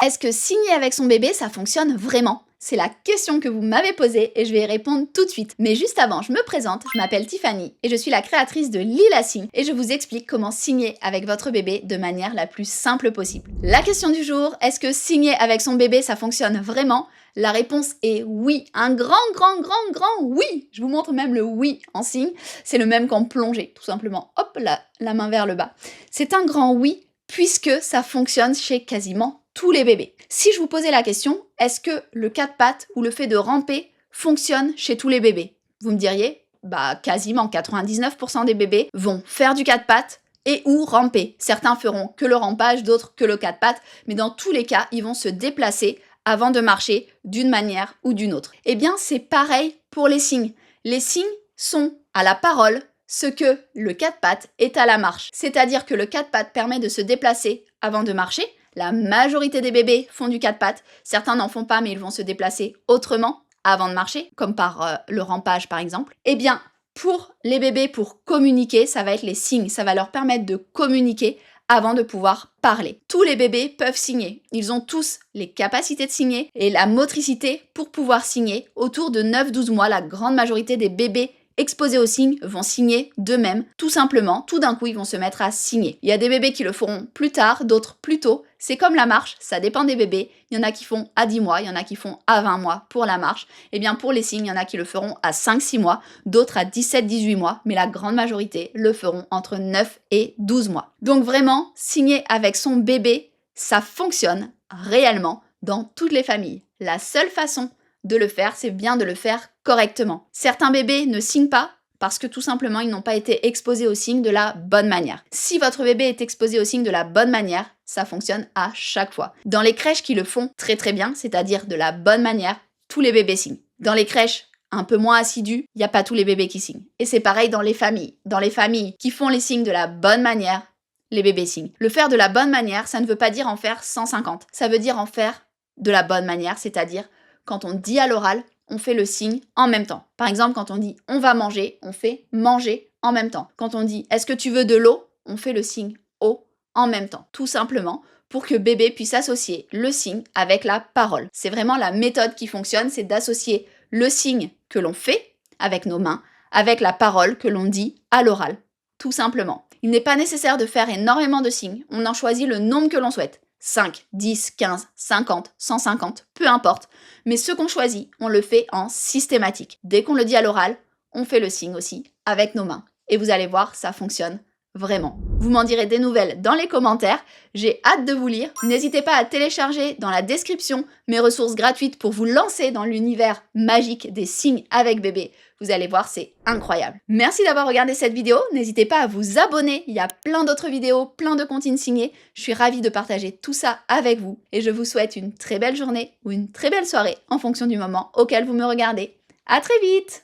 est-ce que signer avec son bébé, ça fonctionne vraiment? C'est la question que vous m'avez posée et je vais y répondre tout de suite. Mais juste avant, je me présente, je m'appelle Tiffany et je suis la créatrice de Lila Signe et je vous explique comment signer avec votre bébé de manière la plus simple possible. La question du jour, est-ce que signer avec son bébé, ça fonctionne vraiment? La réponse est oui, un grand oui. Je vous montre même le oui en signe, c'est le même qu'en plongée, tout simplement. Hop, la main vers le bas. C'est un grand oui puisque ça fonctionne chez quasiment tous les bébés. Si je vous posais la question, est-ce que le quatre pattes ou le fait de ramper fonctionne chez tous les bébés? Vous me diriez, quasiment 99% des bébés vont faire du quatre pattes et ou ramper. Certains feront que le rampage, d'autres que le quatre pattes, mais dans tous les cas, ils vont se déplacer avant de marcher d'une manière ou d'une autre. Eh bien, c'est pareil pour les signes. Les signes sont à la parole ce que le quatre pattes est à la marche. C'est-à-dire que le quatre pattes permet de se déplacer avant de marcher. La majorité des bébés font du quatre pattes. Certains n'en font pas, mais ils vont se déplacer autrement avant de marcher, comme par le rampage par exemple. Eh bien, pour les bébés, pour communiquer, ça va être les signes. Ça va leur permettre de communiquer avant de pouvoir parler. Tous les bébés peuvent signer. Ils ont tous les capacités de signer et la motricité pour pouvoir signer. Autour de 9-12 mois, la grande majorité des bébés exposés aux signes vont signer d'eux-mêmes, tout simplement, tout d'un coup ils vont se mettre à signer. Il y a des bébés qui le feront plus tard, d'autres plus tôt, c'est comme la marche, ça dépend des bébés, il y en a qui font à 10 mois, il y en a qui font à 20 mois pour la marche, et bien pour les signes, il y en a qui le feront à 5-6 mois, d'autres à 17-18 mois, mais la grande majorité le feront entre 9 et 12 mois. Donc vraiment, signer avec son bébé, ça fonctionne réellement dans toutes les familles. La seule façon de le faire, c'est bien de le faire correctement. Certains bébés ne signent pas parce que tout simplement ils n'ont pas été exposés aux signes de la bonne manière. Si votre bébé est exposé aux signes de la bonne manière, ça fonctionne à chaque fois. Dans les crèches qui le font très bien, c'est-à-dire de la bonne manière, tous les bébés signent. Dans les crèches un peu moins assidues, il n'y a pas tous les bébés qui signent. Et c'est pareil dans les familles. Dans les familles qui font les signes de la bonne manière, les bébés signent. Le faire de la bonne manière, ça ne veut pas dire en faire 150. Ça veut dire en faire de la bonne manière, c'est-à-dire quand on dit à l'oral, on fait le signe en même temps. Par exemple, quand on dit « on va manger », on fait « manger » en même temps. Quand on dit « est-ce que tu veux de l'eau », on fait le signe « eau » en même temps. Tout simplement pour que bébé puisse associer le signe avec la parole. C'est vraiment la méthode qui fonctionne, c'est d'associer le signe que l'on fait avec nos mains avec la parole que l'on dit à l'oral. Tout simplement. Il n'est pas nécessaire de faire énormément de signes, on en choisit le nombre que l'on souhaite. 5, 10, 15, 50, 150, peu importe. Mais ce qu'on choisit, on le fait en systématique. Dès qu'on le dit à l'oral, on fait le signe aussi avec nos mains. Et vous allez voir, ça fonctionne vraiment. Vous m'en direz des nouvelles dans les commentaires. J'ai hâte de vous lire. N'hésitez pas à télécharger dans la description mes ressources gratuites pour vous lancer dans l'univers magique des signes avec bébé. Vous allez voir, c'est incroyable. Merci d'avoir regardé cette vidéo. N'hésitez pas à vous abonner. Il y a plein d'autres vidéos, plein de comptines signés. Je suis ravie de partager tout ça avec vous. Et je vous souhaite une très belle journée ou une très belle soirée en fonction du moment auquel vous me regardez. À très vite!